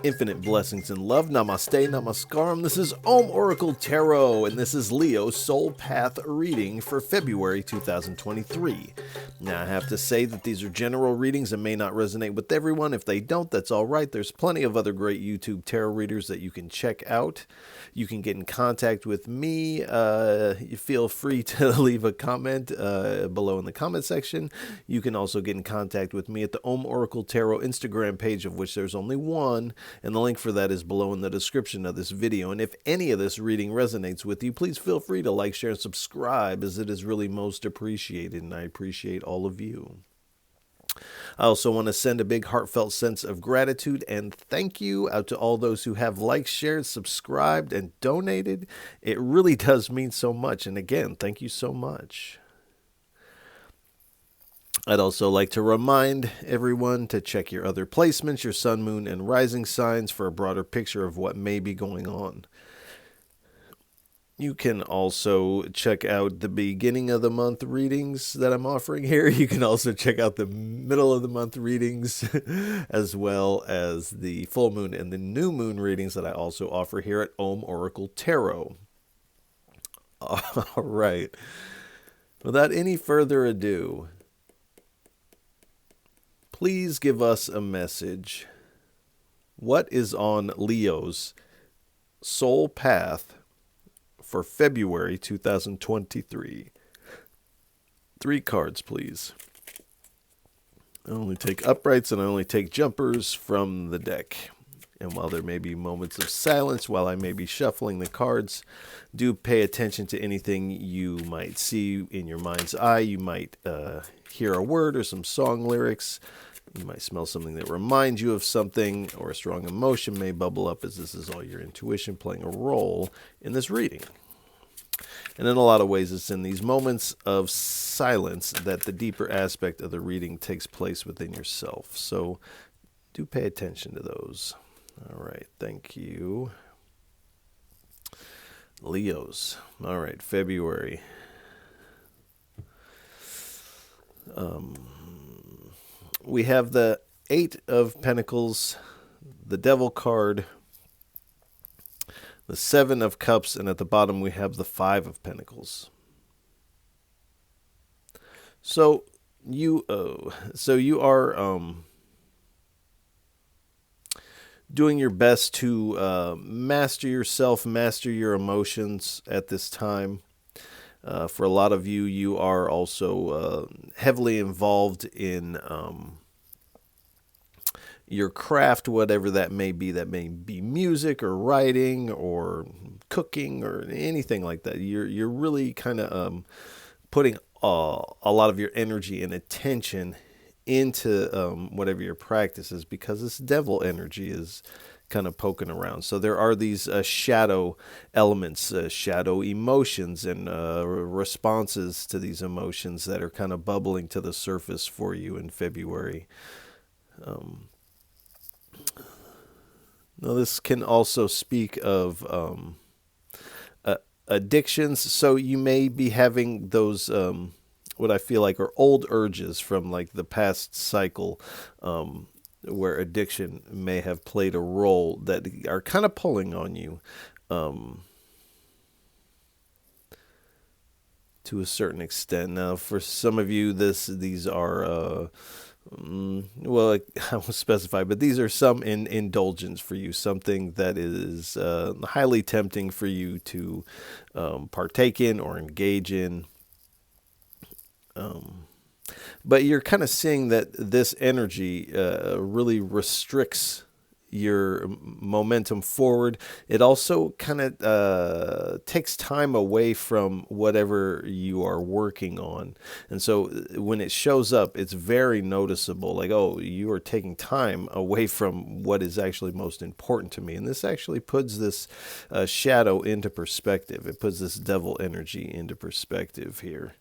Infinite blessings and love. Namaste, namaskaram. This is Om Oracle Tarot, and this is Leo's Soul Path reading for February 2023. Now, I have to say that these are general readings and may not resonate with everyone. If they don't, that's all right. There's plenty of other great YouTube tarot readers that you can check out. You can get in contact with me. You feel free to leave a comment below in the comment section. You can also get in contact with me at the Om Oracle Tarot Instagram page, of which there's only one. And the link for that is below in the description of this video. And if any of this reading resonates with you, please feel free to like, share, and subscribe, as it is really most appreciated, and I appreciate all of you. I also want to send a big heartfelt sense of gratitude and thank you out to all those who have liked, shared, subscribed, and donated. It really does mean so much. And again, thank you so much. I'd also like to remind everyone to check your other placements, your sun, moon, and rising signs for a broader picture of what may be going on. You can also check out the beginning of the month readings that I'm offering here. You can also check out the middle of the month readings, as well as the full moon and the new moon readings that I also offer here at Om Oracle Tarot. All right. Without any further ado, please give us a message. What is on Leo's soul path for February 2023? 3 cards, please. I only take uprights and I only take jumpers from the deck. And while there may be moments of silence, while I may be shuffling the cards, do pay attention to anything you might see in your mind's eye. You might hear a word or some song lyrics. You might smell something that reminds you of something, or a strong emotion may bubble up, as this is all your intuition playing a role in this reading. And in a lot of ways, it's in these moments of silence that the deeper aspect of the reading takes place within yourself. So do pay attention to those. All right, thank you. Leos. All right, February. We have the 8 of Pentacles, the Devil card, the 7 of Cups, and at the bottom we have the 5 of Pentacles. So you are doing your best to master yourself, master your emotions at this time. For a lot of you, you are also heavily involved in your craft, whatever that may be. That may be music or writing or cooking or anything like that. You're really kind of putting a lot of your energy and attention into whatever your practice is, because this devil energy is kind of poking around. So there are these shadow elements, shadow emotions, and responses to these emotions that are kind of bubbling to the surface for you in February. Now, this can also speak of addictions. So you may be having those what I feel like are old urges from like the past cycle, where addiction may have played a role, that are kind of pulling on you to a certain extent. Now, for some of you, these are well, I won't specify, but these are some indulgence for you, something that is highly tempting for you to partake in or engage in. But you're kind of seeing that this energy really restricts your momentum forward. It also kind of takes time away from whatever you are working on. And so when it shows up, it's very noticeable. Like, oh, you are taking time away from what is actually most important to me. And this actually puts this shadow into perspective. It puts this devil energy into perspective here.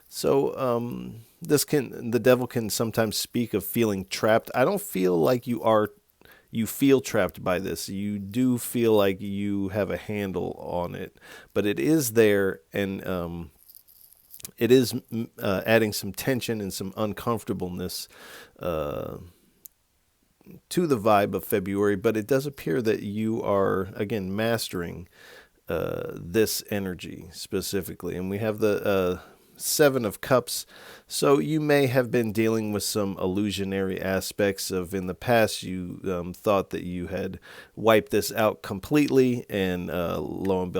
So the devil can sometimes speak of feeling trapped. I don't feel like you feel trapped by this. You do feel like you have a handle on it, but it is there, and it is adding some tension and some uncomfortableness to the vibe of February, but it does appear that you are, again, mastering this energy specifically. And we have the Seven of Cups. So you may have been dealing with some illusionary aspects of, in the past, you thought that you had wiped this out completely, and lo and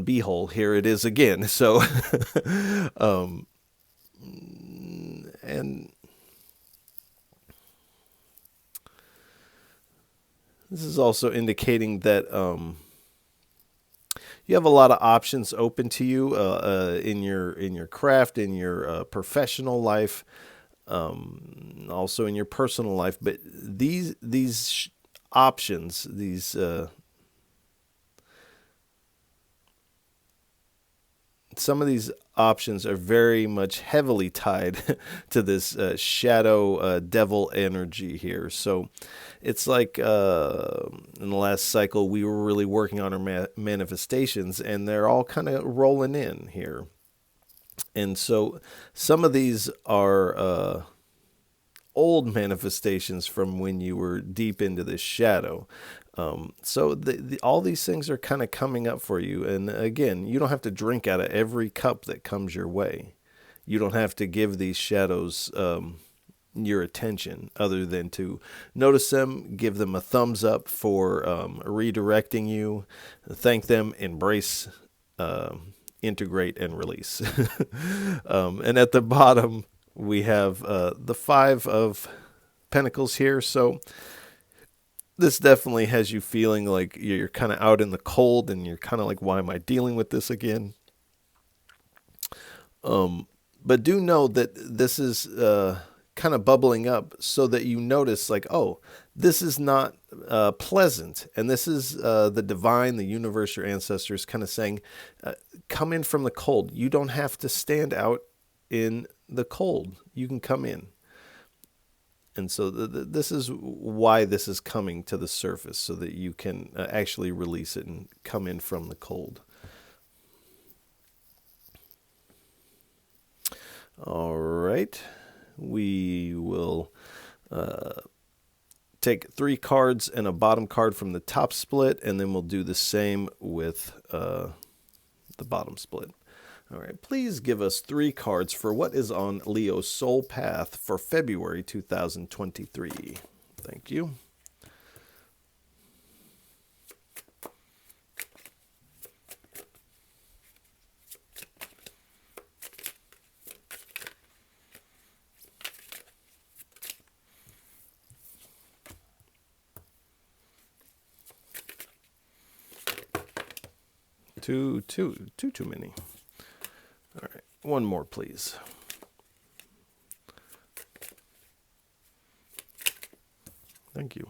behold, here it is again. So, and this is also indicating that you have a lot of options open to you in your craft, in your professional life, also in your personal life. But these options, some of these options are very much heavily tied to this shadow devil energy here. So it's like in the last cycle, we were really working on our manifestations, and they're all kind of rolling in here. And so some of these are old manifestations from when you were deep into this shadow. So all these things are kind of coming up for you. And again, you don't have to drink out of every cup that comes your way. You don't have to give these shadows your attention, other than to notice them, give them a thumbs up for redirecting you, thank them, embrace, integrate, and release. And at the bottom, we have the Five of Pentacles here. So this definitely has you feeling like you're kind of out in the cold, and you're kind of like, why am I dealing with this again? But do know that this is kind of bubbling up, so that you notice, like, oh, this is not pleasant. And this is the divine, the universe, your ancestors kind of saying, come in from the cold. You don't have to stand out in the cold. You can come in. And so this is why this is coming to the surface, so that you can actually release it and come in from the cold. All right. We will take 3 cards and a bottom card from the top split, and then we'll do the same with the bottom split. All right, please give us 3 cards for what is on Leo's soul path for February 2023. Thank you. Too many. All right, one more, please. Thank you.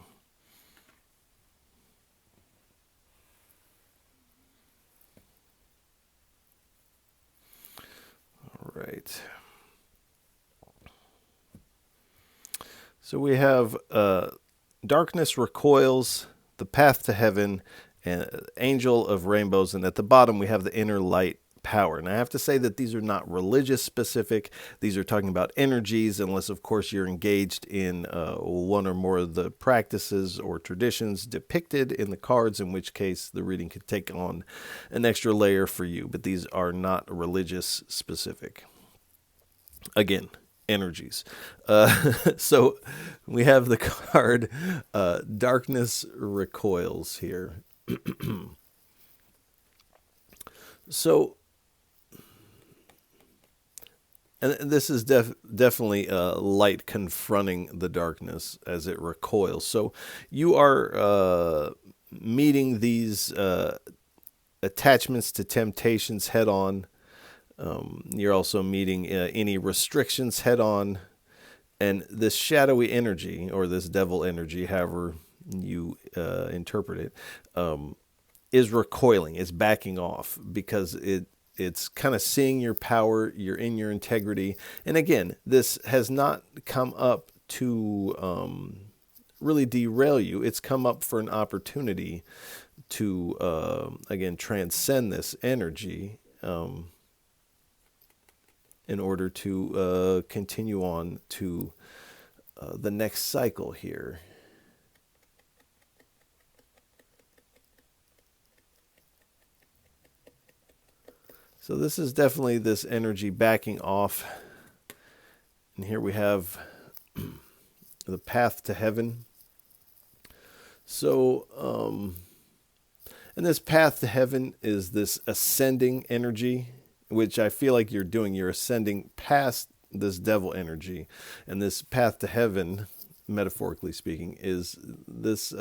All right. So we have darkness recoils, the path to heaven, and angel of rainbows, and at the bottom we have the inner light power. And I have to say that these are not religious specific. These are talking about energies, unless of course you're engaged in one or more of the practices or traditions depicted in the cards, in which case the reading could take on an extra layer for you. But these are not religious specific. Again, energies. So we have the card darkness recoils here. So, and this is definitely light confronting the darkness as it recoils. So you are meeting these attachments to temptations head on. You're also meeting any restrictions head on. And this shadowy energy, or this devil energy, however you interpret it, is recoiling, is backing off, because it's kind of seeing your power, you're in your integrity. And again, this has not come up to really derail you. It's come up for an opportunity to, again, transcend this energy in order to continue on to the next cycle here. So this is definitely this energy backing off. And here we have the path to heaven. So, and this path to heaven is this ascending energy, which I feel like you're doing. You're ascending past this devil energy. And this path to heaven, metaphorically speaking, is this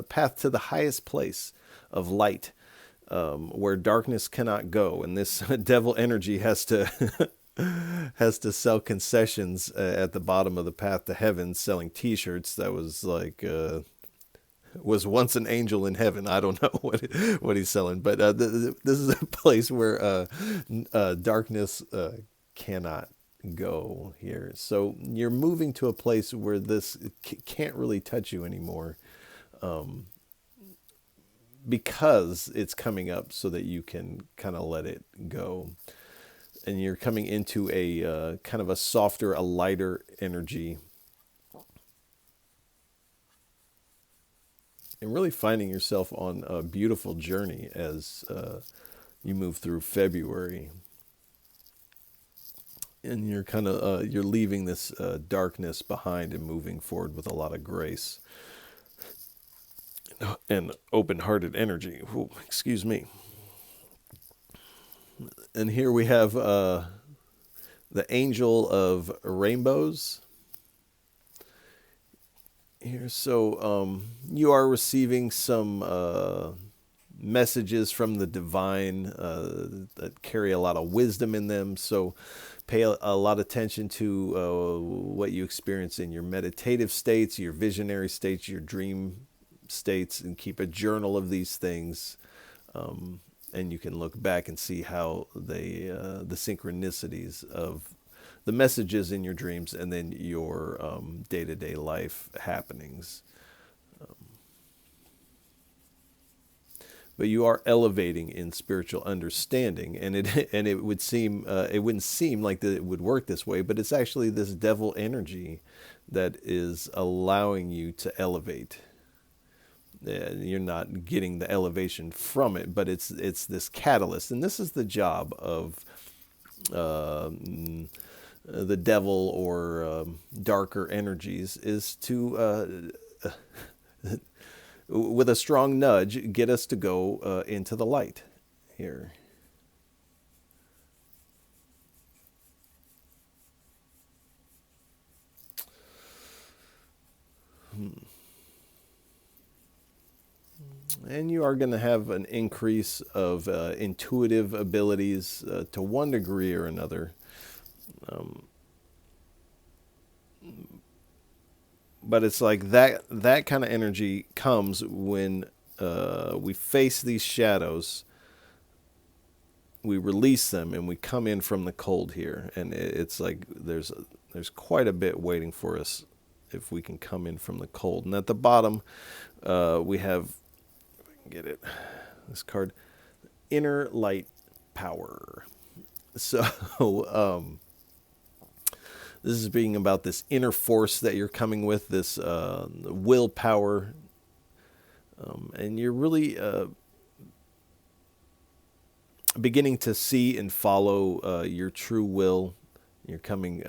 path to the highest place of light, where darkness cannot go. And this devil energy has to has to sell concessions at the bottom of the path to heaven, selling T-shirts that was like was once an angel in heaven. I don't know what he's selling, but this is a place where darkness cannot go here. So you're moving to a place where this can't really touch you anymore, because it's coming up so that you can kind of let it go. And you're coming into a kind of a softer, a lighter energy. And really finding yourself on a beautiful journey as you move through February. And you're kind of, you're leaving this darkness behind and moving forward with a lot of grace and open-hearted energy. Ooh, excuse me. And here we have the angel of rainbows. Here, so you are receiving some messages from the divine that carry a lot of wisdom in them. So pay a lot of attention to what you experience in your meditative states, your visionary states, your dream states, and keep a journal of these things. And you can look back and see how they, the synchronicities of the messages in your dreams and then your day-to-day life happenings. But you are elevating in spiritual understanding, and it would seem it wouldn't seem like that it would work this way, but it's actually this devil energy that is allowing you to elevate. You're not getting the elevation from it, but it's this catalyst, and this is the job of the devil or darker energies, is to with a strong nudge get us to go into the light here. And you are going to have an increase of intuitive abilities to one degree or another. But it's like that kind of energy comes when we face these shadows, we release them, and we come in from the cold here. And it's like there's quite a bit waiting for us if we can come in from the cold. And at the bottom, we have, if I can get it, this card, Inner Light Power. So this is being about this inner force that you're coming with, this willpower, and you're really beginning to see and follow your true will. You're coming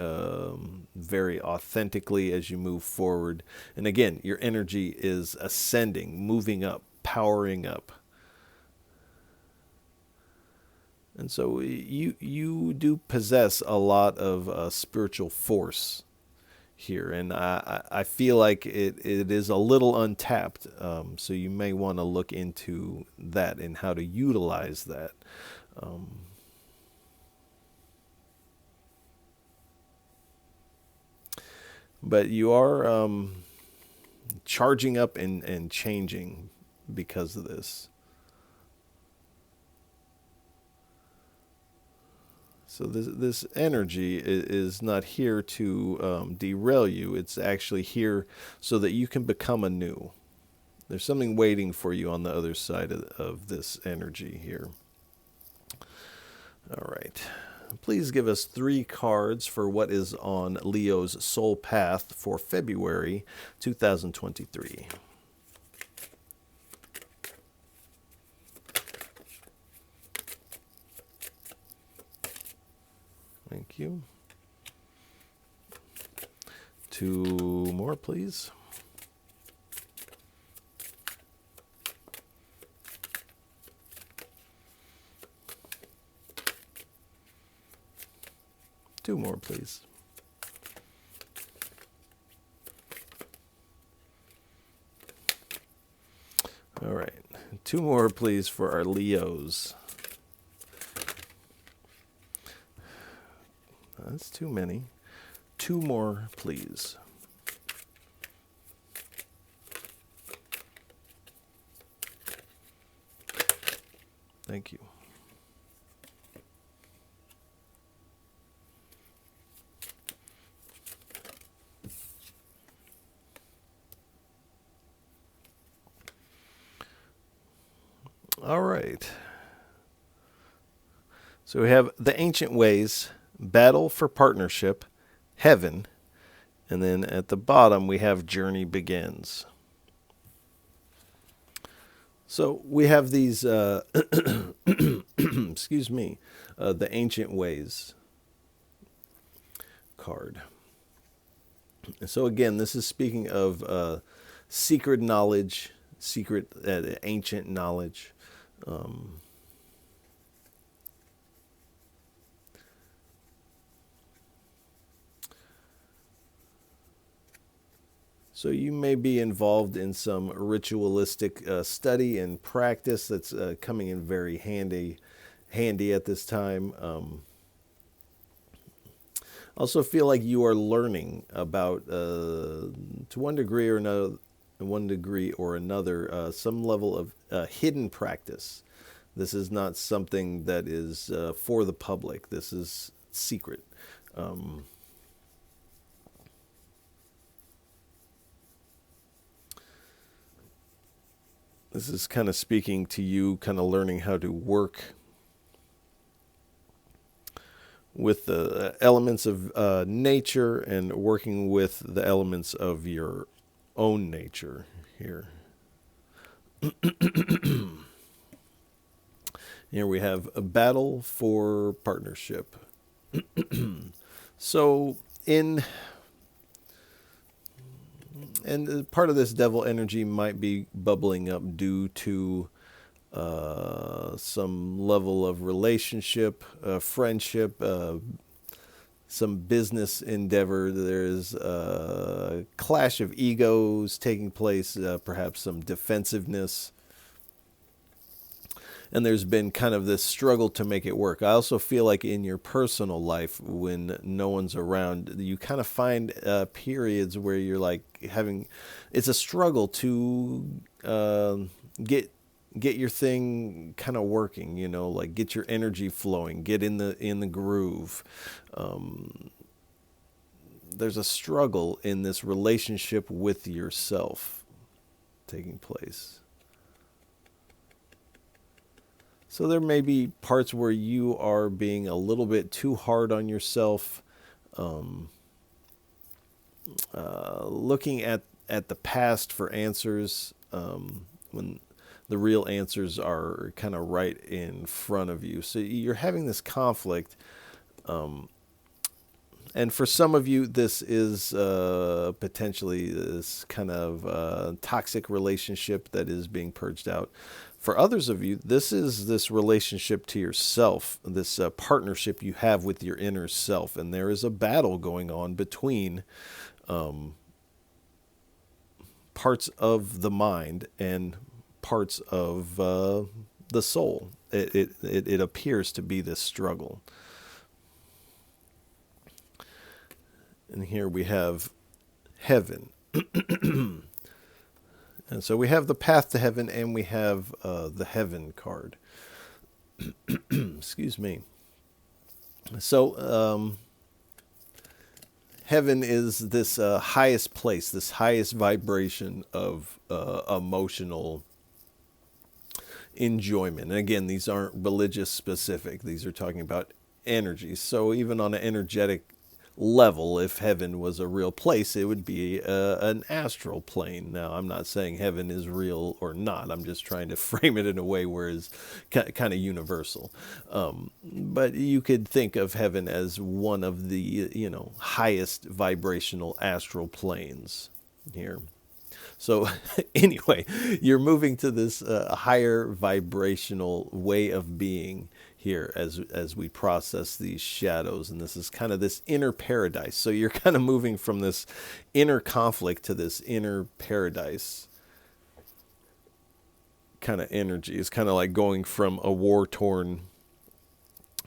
very authentically as you move forward. And again, your energy is ascending, moving up, powering up. And so you do possess a lot of spiritual force here. And I feel like it is a little untapped. So you may want to look into that and how to utilize that. But you are charging up and changing because of this. So this energy is not here to derail you. It's actually here so that you can become anew. There's something waiting for you on the other side of this energy here. All right. please give us 3 cards for what is on Leo's soul path for February 2023. Thank you. 2 more, please. Two more, please. All right. 2 more, please, for our Leos. That's too many. 2 more, please. Thank you. All right. So we have the ancient ways, battle for partnership, heaven, and then at the bottom we have journey begins. So we have these, excuse me, the ancient ways card. So again, this is speaking of secret knowledge, ancient knowledge. So you may be involved in some ritualistic study and practice that's coming in very handy at this time. Also feel like you are learning about, to one degree or another, some level of hidden practice. This is not something that is for the public. This is secret. This is kind of speaking to you, kind of learning how to work with the elements of nature and working with the elements of your own nature here. Here we have a battle for partnership. So and part of this devil energy might be bubbling up due to some level of relationship, friendship, some business endeavor. There's a clash of egos taking place, perhaps some defensiveness. And there's been kind of this struggle to make it work. I also feel like in your personal life, when no one's around, you kind of find periods where you're like it's a struggle to get your thing kind of working, like get your energy flowing, get in the groove. There's a struggle in this relationship with yourself taking place. So there may be parts where you are being a little bit too hard on yourself, looking at the past for answers, when the real answers are kind of right in front of you. So you're having this conflict. And for some of you, this is potentially this kind of toxic relationship that is being purged out. For others of you, this is this relationship to yourself, this partnership you have with your inner self. And there is a battle going on between parts of the mind and parts of the soul. It appears to be this struggle. And here we have heaven. And so we have the path to heaven, and we have the heaven card. Excuse me. So heaven is this highest place, this highest vibration of emotional enjoyment. And again, these aren't religious specific. These are talking about energy. So even on an energetic level, if heaven was a real place, it would be an astral plane. Now, I'm not saying heaven is real or not. I'm just trying to frame it in a way where it's kind of universal. But you could think of heaven as one of the, highest vibrational astral planes here. So anyway, you're moving to this higher vibrational way of being here as we process these shadows, and this is kind of this inner paradise. So you're kind of moving from this inner conflict to this inner paradise kind of energy. It's kind of like going from a war-torn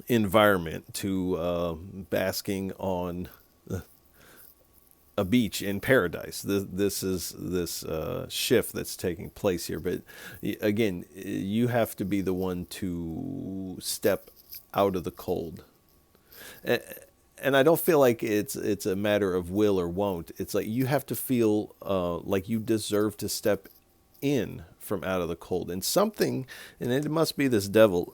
environment to basking on a beach in paradise. This is this shift that's taking place here. But again, you have to be the one to step out of the cold. And I don't feel like it's a matter of will or won't. It's like you have to feel like you deserve to step in from out of the cold. And something, and it must be this devil,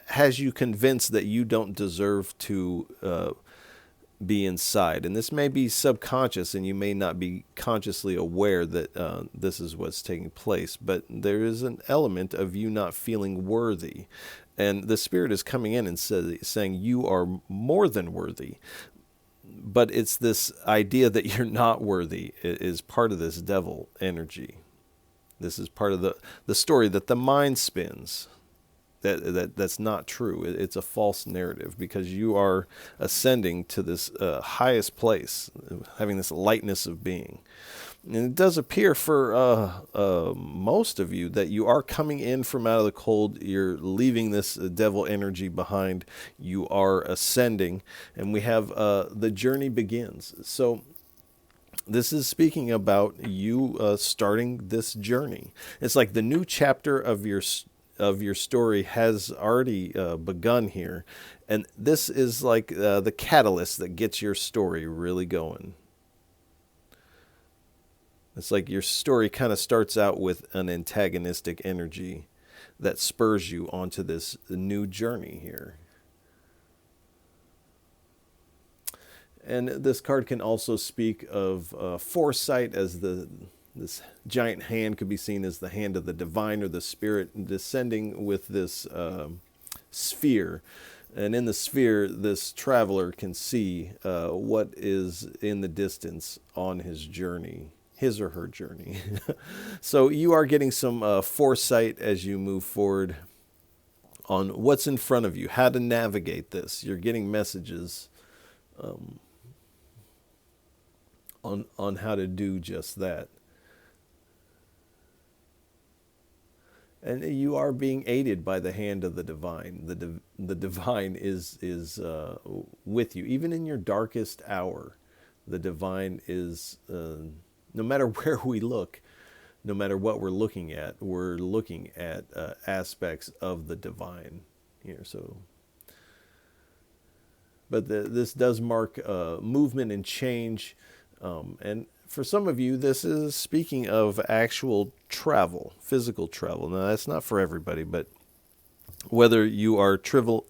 has you convinced that you don't deserve to be inside. And this may be subconscious, and you may not be consciously aware that this is what's taking place, but there is an element of you not feeling worthy. And the Spirit is coming in and saying you are more than worthy. But it's this idea that you're not worthy is part of this devil energy. This is part of the story that the mind spins. That's not true. It's a false narrative, because you are ascending to this highest place, having this lightness of being. And it does appear for most of you that you are coming in from out of the cold. You're leaving this devil energy behind. You are ascending, and we have the journey begins. So this is speaking about you starting this journey. It's like the new chapter of your story has already begun here. And this is like the catalyst that gets your story really going. It's like your story kind of starts out with an antagonistic energy that spurs you onto this new journey here. And this card can also speak of foresight, as this giant hand could be seen as the hand of the divine or the Spirit descending with this sphere. And in the sphere, this traveler can see what is in the distance on his journey, his or her journey. So you are getting some foresight as you move forward on what's in front of you, how to navigate this. You're getting messages on how to do just that. And you are being aided by the hand of the divine. The divine is with you. Even in your darkest hour, the divine is, no matter where we look, no matter what we're looking at aspects of the divine here. So, but this does mark movement and change. And for some of you, this is speaking of actual travel, physical travel. Now, that's not for everybody, but whether you are traveling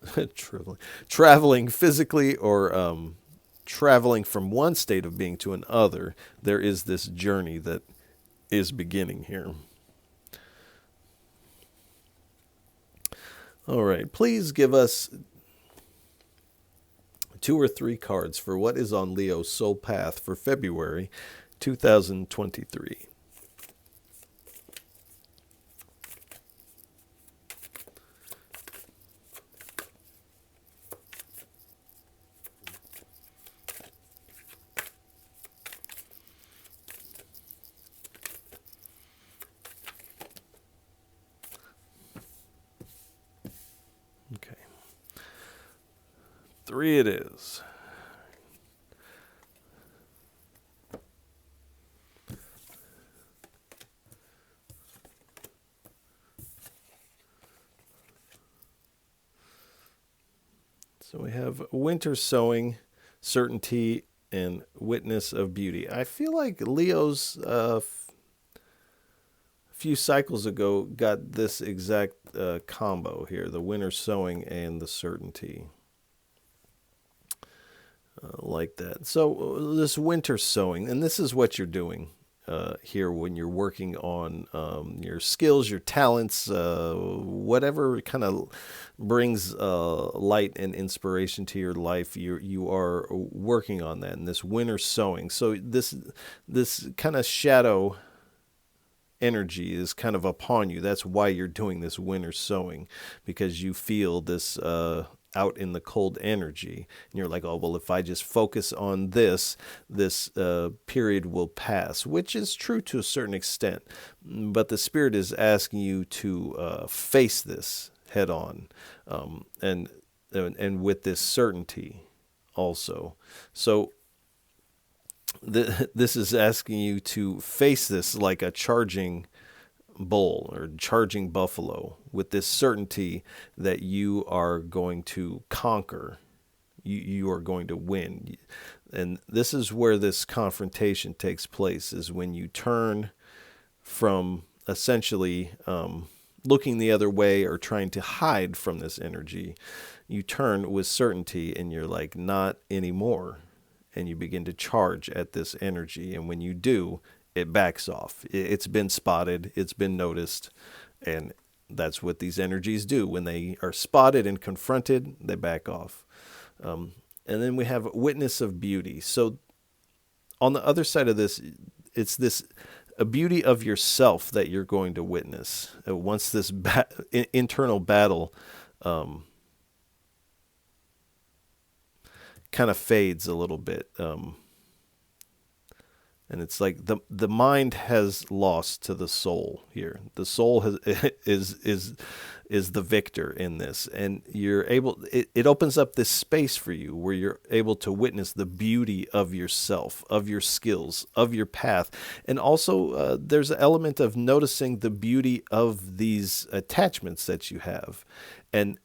physically or traveling from one state of being to another, there is this journey that is beginning here. All right, please give us 2 or 3 cards for what is on Leo's soul path for February 2023. Okay. 3 it is. So we have winter sowing, certainty, and witness of beauty. I feel like Leo's few cycles ago got this exact combo here, the winter sowing and the certainty. Like that. So this winter sowing, and this is what you're doing here when you're working on your skills, your talents, whatever kind of brings light and inspiration to your life. You are working on that in this winter sowing. So this kind of shadow energy is kind of upon you. That's why you're doing this winter sowing, because you feel this out in the cold energy, and you're like, oh well, if I just focus on this period will pass, which is true to a certain extent. But the spirit is asking you to face this head on, and with this certainty also. So this is asking you to face this like a charging bull or charging buffalo, with this certainty that you are going to conquer. You are going to win. And this is where this confrontation takes place, is when you turn from essentially looking the other way or trying to hide from this energy. You turn with certainty and you're like, not anymore. And you begin to charge at this energy. And when you do, it backs off. It's been spotted. It's been noticed. And that's what these energies do. When they are spotted and confronted, they back off. And then we have witness of beauty. So on the other side of this, it's this a beauty of yourself that you're going to witness. Once this internal battle kind of fades a little bit. And it's like the mind has lost to the soul here. The soul is the victor in this, and you're able. It opens up this space for you where you're able to witness the beauty of yourself, of your skills, of your path, and also there's an element of noticing the beauty of these attachments that you have, and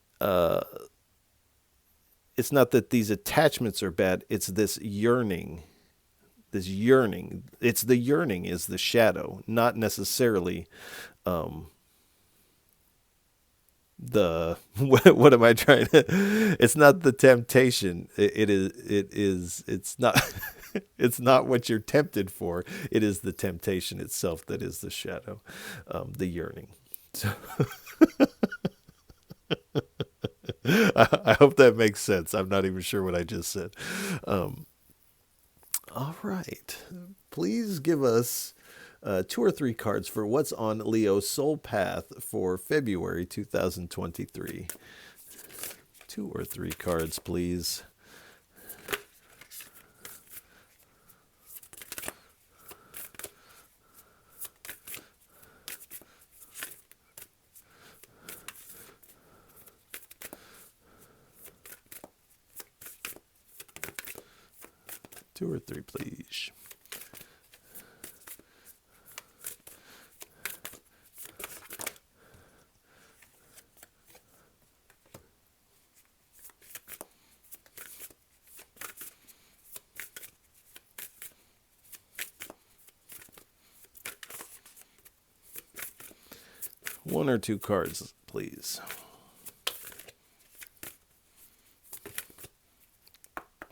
it's not that these attachments are bad. It's this yearning. This yearning, it's the yearning is the shadow, not necessarily the what am I trying to? It's not the temptation. It's not it's not what you're tempted for. It is the temptation itself that is the shadow, the yearning. So I hope that makes sense. I'm not even sure what I just said. All right. Please give us 2 or 3 cards for what's on Leo's soul path for February 2023. 2 or 3 cards, please. Two or three, please. One or two cards, please.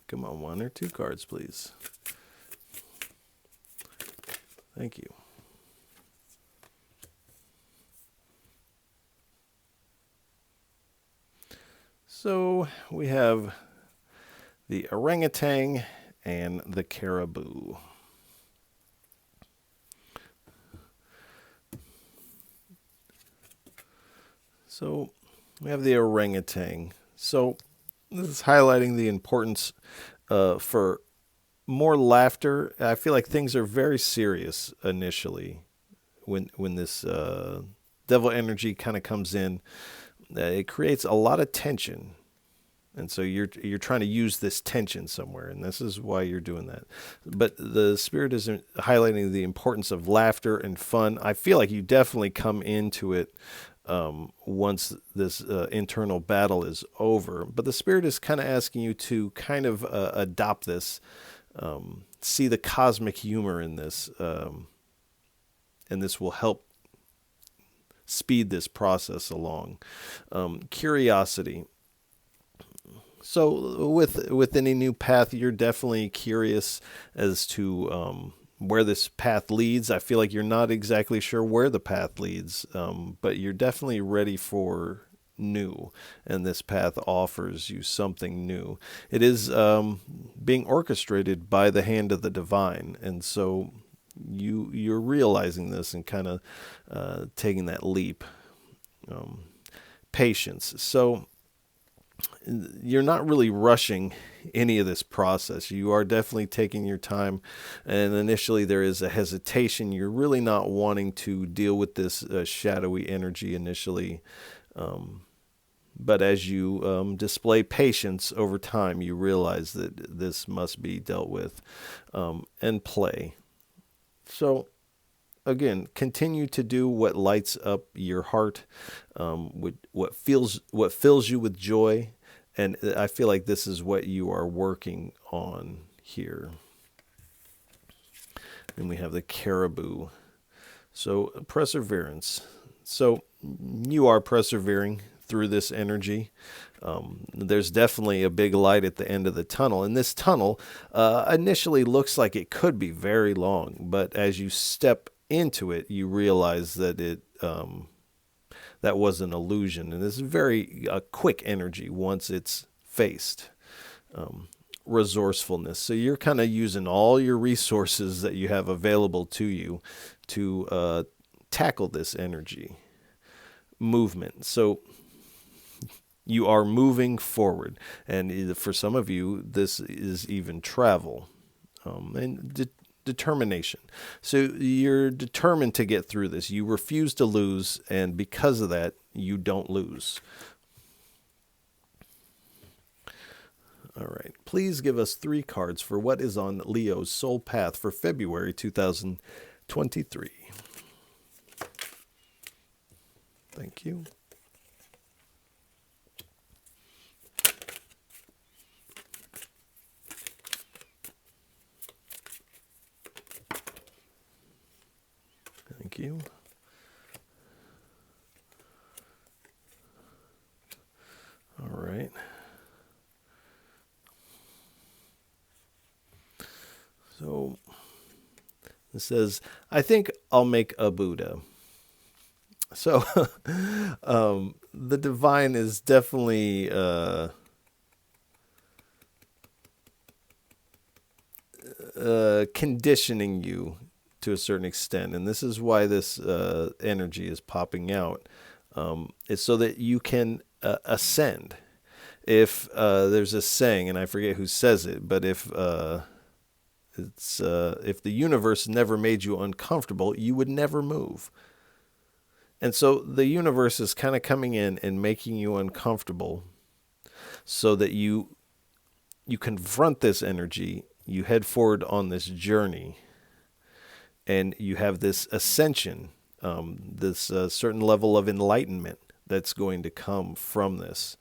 Come on, 1 or 2 cards, please. Thank you. So we have the orangutan and the caribou. So we have the orangutan. So this is highlighting the importance for more laughter. I feel like things are very serious initially when this devil energy kind of comes in. It creates a lot of tension, and so you're trying to use this tension somewhere, and this is why you're doing that. But the spirit is highlighting the importance of laughter and fun. I feel like you definitely come into it once this internal battle is over. But the spirit is kind of asking you to kind of adopt this, see the cosmic humor in this, and this will help speed this process along. Curiosity. So with any new path, you're definitely curious as to where this path leads. I feel like you're not exactly sure where the path leads, but you're definitely ready for new, and this path offers you something new. It is being orchestrated by the hand of the divine, and so you're realizing this and kind of taking that leap. Patience. So you're not really rushing any of this process. You are definitely taking your time, and initially there is a hesitation. You're really not wanting to deal with this shadowy energy initially. But as you display patience over time, you realize that this must be dealt with, and play. So again, continue to do what lights up your heart, what fills you with joy, and I feel like this is what you are working on here. And we have the caribou. So perseverance. So you are persevering through this energy. There's definitely a big light at the end of the tunnel. And this tunnel initially looks like it could be very long, but as you step into it, you realize that that was an illusion. And this is very quick energy once it's faced. Resourcefulness. So you're kind of using all your resources that you have available to you to tackle this energy. Movement. So you are moving forward. And for some of you, this is even travel. And determination. So you're determined to get through this. You refuse to lose, and because of that, you don't lose. All right. Please give us 3 cards for what is on Leo's soul path for February 2023. Thank you. Thank you. All right. So it says, I think I'll make a Buddha. So the divine is definitely conditioning you to a certain extent. And this is why this energy is popping out. It's so that you can ascend. If there's a saying, and I forget who says it, but if the universe never made you uncomfortable, you would never move. And so the universe is kind of coming in and making you uncomfortable so that you confront this energy, you head forward on this journey, and you have this ascension, this certain level of enlightenment that's going to come from this.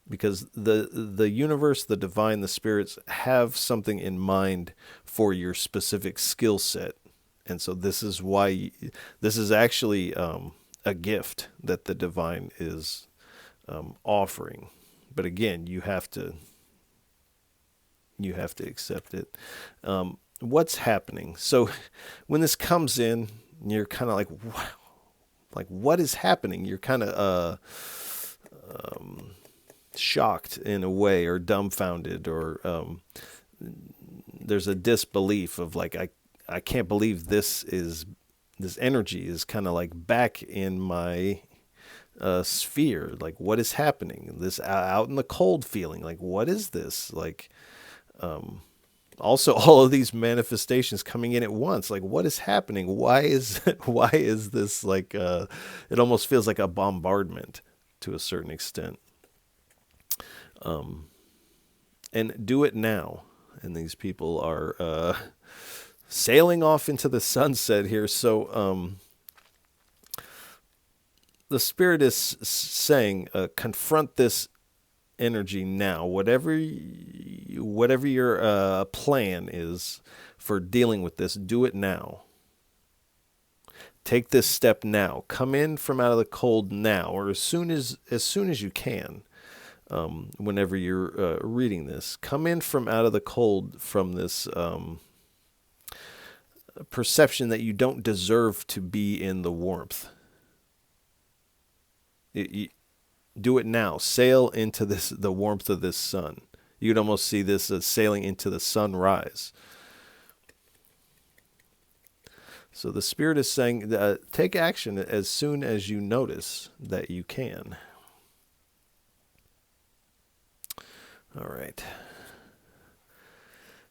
Because the universe, the divine, the spirits have something in mind for your specific skill set. And so this is why this is actually a gift that the divine is offering. But again, you have to accept it. What's happening? So when this comes in, you're kind of like, wow, like what is happening? You're kind of shocked in a way, or dumbfounded, or there's a disbelief of like, I can't believe this energy is kind of like back in my sphere. Like, what is happening? This out in the cold feeling. Like, what is this? Like, also all of these manifestations coming in at once. Like, what is happening? Why is this like? It almost feels like a bombardment to a certain extent. And do it now. And these people are sailing off into the sunset here. So the spirit is saying, confront this energy now. Whatever your plan is for dealing with this, do it now. Take this step now. Come in from out of the cold now, or as soon as you can. Whenever you're reading this, come in from out of the cold from this perception that you don't deserve to be in the warmth. Do it now. Sail into the warmth of this sun. You could almost see this as sailing into the sunrise. So the Spirit is saying, take action as soon as you notice that you can. All right.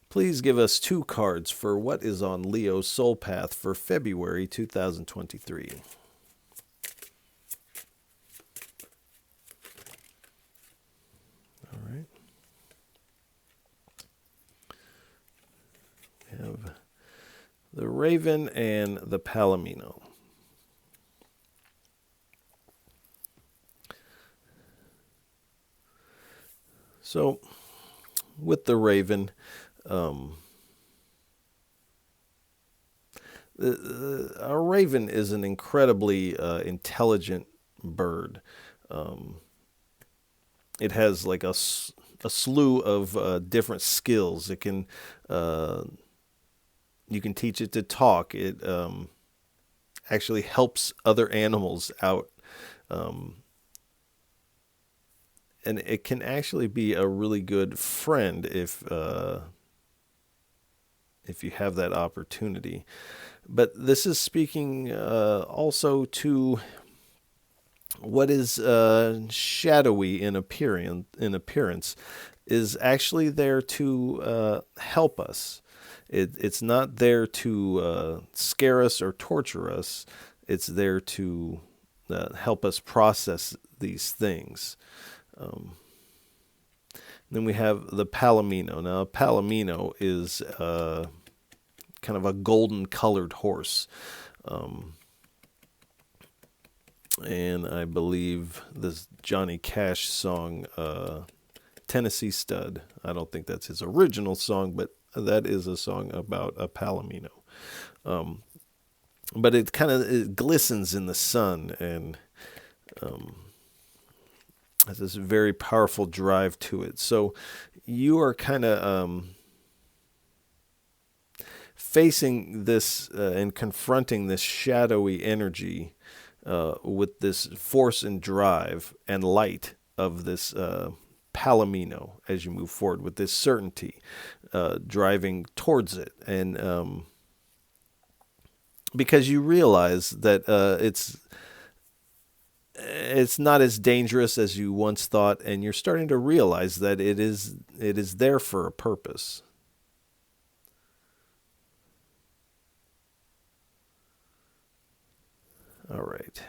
Please give us 2 cards for what is on Leo's soul path for February 2023. All right. We have the Raven and the Palomino. So, with the Raven, a raven is an incredibly intelligent bird. It has like a slew of different skills. It can you can teach it to talk. It actually helps other animals out. And it can actually be a really good friend if you have that opportunity. But this is speaking also to what is shadowy in appearance is actually there to help us. It's not there to scare us or torture us. It's there to help us process these things. Then we have the Palomino. Now, a Palomino is kind of a golden-colored horse. And I believe this Johnny Cash song, Tennessee Stud. I don't think that's his original song, but that is a song about a Palomino. But it glistens in the sun and has this very powerful drive to it. So you are kind of facing this and confronting this shadowy energy with this force and drive and light of this Palomino as you move forward with this certainty, driving towards it. And because you realize that it's not as dangerous as you once thought, and you're starting to realize that it is there for a purpose. All right.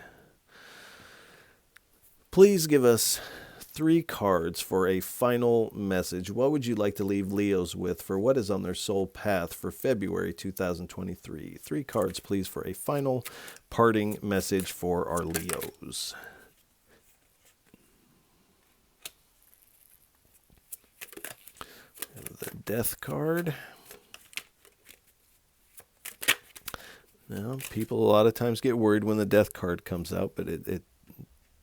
Please give us 3 cards for a final message. What would you like to leave Leos with for what is on their soul path for February 2023? 3 cards, please, for a final parting message for our Leos. The Death card. Now, people a lot of times get worried when the Death card comes out, but it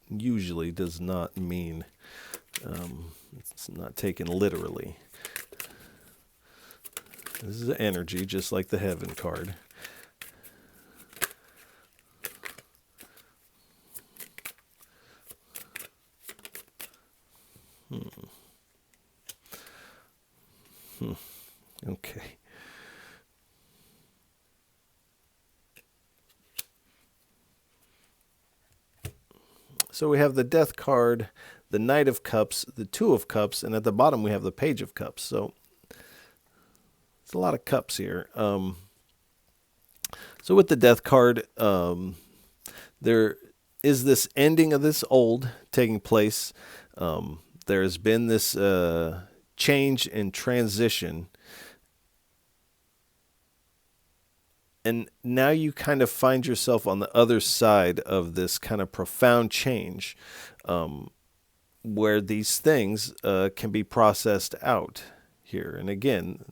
usually does not mean, it's not taken literally. This is energy, just like the Heaven card. Okay. So we have the Death card, the Knight of Cups, the Two of Cups, and at the bottom we have the Page of Cups. So it's a lot of cups here. So with the Death card, there is this ending of this old taking place. There has been this change and transition. And now you kind of find yourself on the other side of this kind of profound change, where these things can be processed out here. And again,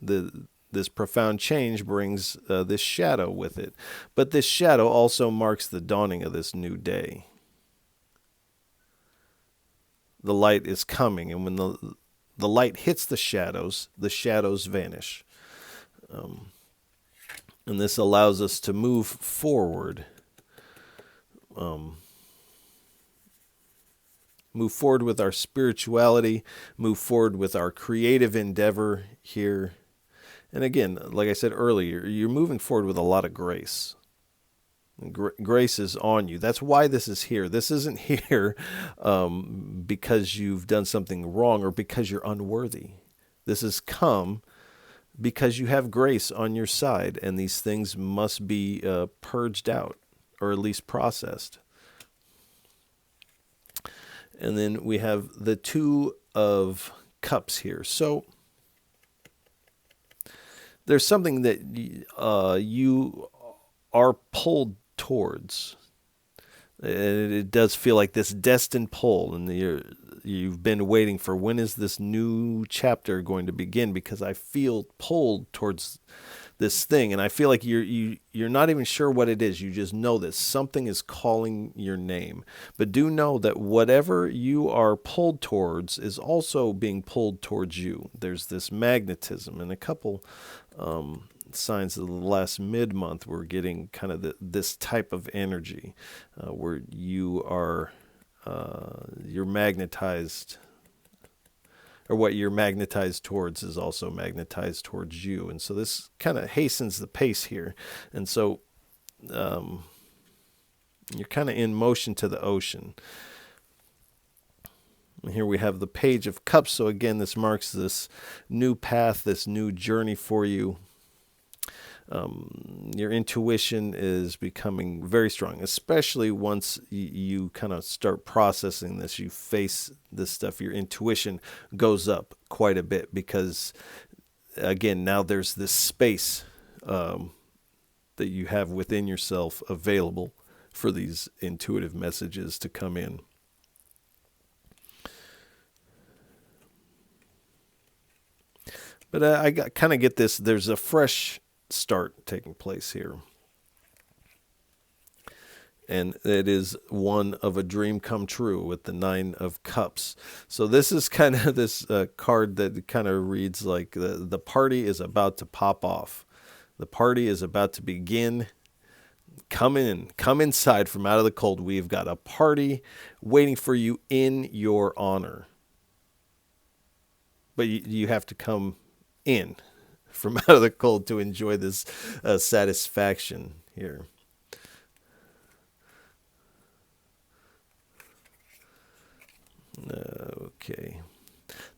this profound change brings this shadow with it. But this shadow also marks the dawning of this new day. The light is coming, and when the light hits the shadows vanish. And this allows us to move forward. Move forward with our spirituality, move forward with our creative endeavor here. And again, like I said earlier, you're moving forward with a lot of grace. Grace is on you. That's why this is here. This isn't here because you've done something wrong or because you're unworthy. This has come because you have grace on your side, and these things must be purged out, or at least processed. And then we have the Two of Cups here. So there's something that you are pulled towards. It does feel like this destined pull, and you've been waiting for, when is this new chapter going to begin? Because I feel pulled towards this thing, and I feel like you're not even sure what it is. You just know that something is calling your name. But do know that whatever you are pulled towards is also being pulled towards you. There's this magnetism, and a couple signs of the last mid-month we're getting kind of this type of energy where you are you're magnetized, or what you're magnetized towards is also magnetized towards you. And so this kind of hastens the pace here. And so you're kind of in motion to the ocean. And here we have the Page of Cups. So again, this marks this new path, this new journey for you. Your intuition is becoming very strong, especially once you kind of start processing this. You face this stuff, your intuition goes up quite a bit because, again, now there's this space that you have within yourself available for these intuitive messages to come in. But I kind of get this, there's a fresh start taking place here, and it is one of a dream come true with the Nine of Cups. So this is kind of this card that kind of reads like the party is about to pop off. The party is about to begin. Come inside from out of the cold. We've got a party waiting for you in your honor, but you have to come in from out of the cold to enjoy this satisfaction here. Okay.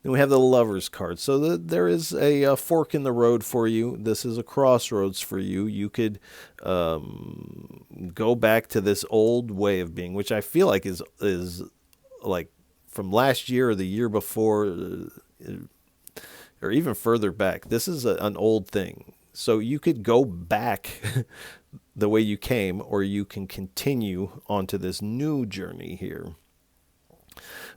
Then we have the Lover's card. So there is a fork in the road for you. This is a crossroads for you. You could go back to this old way of being, which I feel like is like from last year or the year before, or even further back. This is an old thing. So you could go back the way you came, or you can continue onto this new journey here.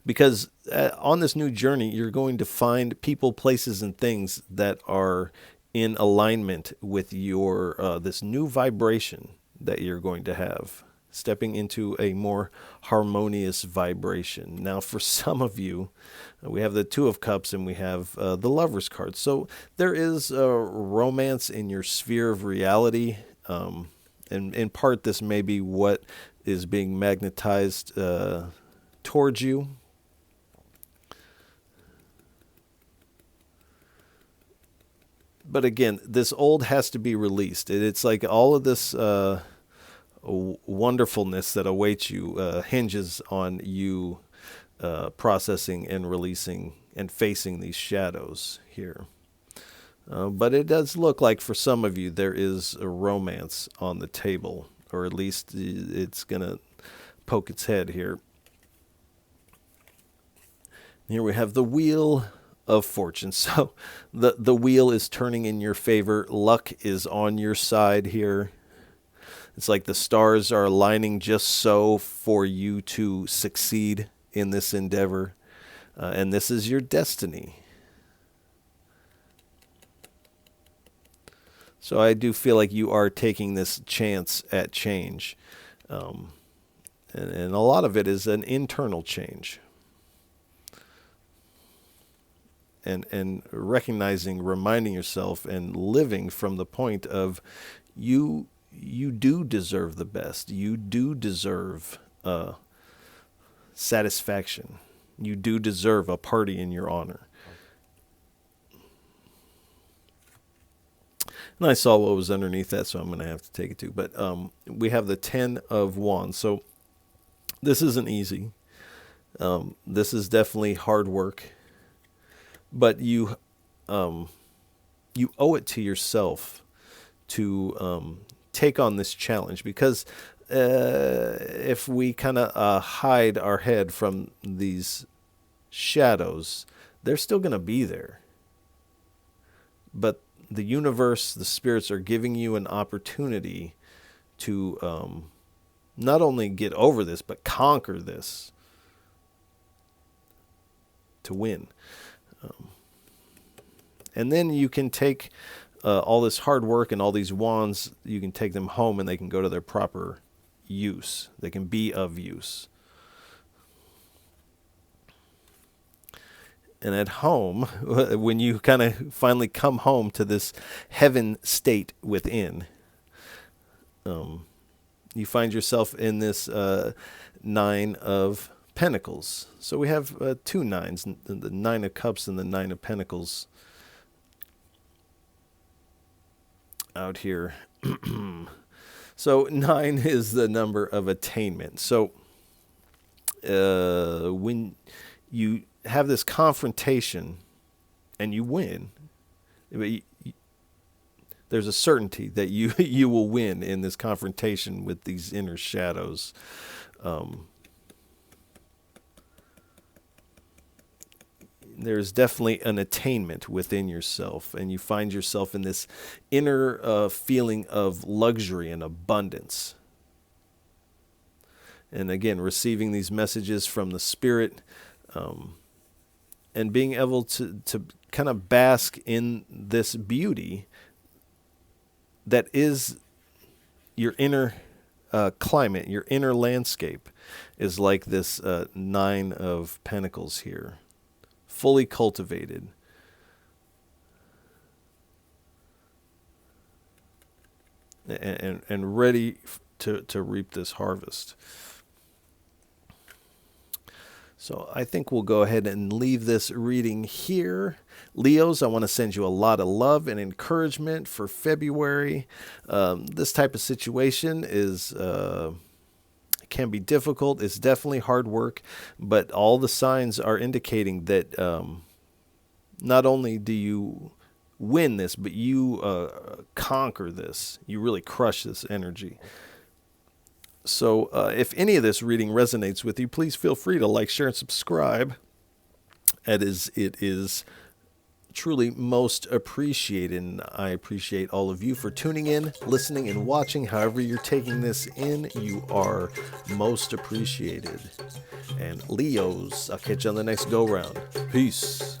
Because on this new journey, you're going to find people, places, and things that are in alignment with your this new vibration that you're going to have, stepping into a more harmonious vibration. Now, for some of you, we have the Two of Cups and we have the Lover's card. So there is romance in your sphere of reality. And in part, this may be what is being magnetized towards you. But again, this old has to be released. It's like all of this wonderfulness that awaits you hinges on you processing and releasing and facing these shadows here. But it does look like for some of you there is a romance on the table, or at least it's going to poke its head here. Here we have the Wheel of Fortune. So the wheel is turning in your favor. Luck is on your side here. It's like the stars are aligning just so for you to succeed in this endeavor. And this is your destiny. So I do feel like you are taking this chance at change. And a lot of it is an internal change. And recognizing, reminding yourself, and living from the point of you do deserve the best. You do deserve satisfaction. You do deserve a party in your honor. And I saw what was underneath that, so I'm going to have to take it too. But we have the 10 of Wands. So this isn't easy. This is definitely hard work. But you owe it to yourself to take on this challenge, because if we kind of hide our head from these shadows, they're still going to be there. But the universe, the spirits are giving you an opportunity to not only get over this, but conquer this, to win. And then you can take all this hard work and all these wands, you can take them home and they can go to their proper use. They can be of use. And at home, when you kind of finally come home to this heaven state within, you find yourself in this 9 of Pentacles. So we have 2 nines, the 9 of Cups and the 9 of Pentacles out here. So 9 is the number of attainment. So when you have this confrontation and you win, there's a certainty that you will win in this confrontation with these inner shadows. There's definitely an attainment within yourself, and you find yourself in this inner feeling of luxury and abundance. And again, receiving these messages from the Spirit, and being able to kind of bask in this beauty that is your inner climate, your inner landscape is like this 9 of Pentacles here. Fully cultivated. And ready to reap this harvest. So I think we'll go ahead and leave this reading here. Leos, I want to send you a lot of love and encouragement for February. This type of situation is can be difficult. It's definitely hard work, but all the signs are indicating that not only do you win this, but you conquer this. You really crush this energy. So if any of this reading resonates with you, please feel free to like, share, and subscribe. It is truly most appreciated, and I appreciate all of you for tuning in, listening, and watching. However you're taking this in, you are most appreciated. And Leos, I'll catch you on the next go-round. Peace.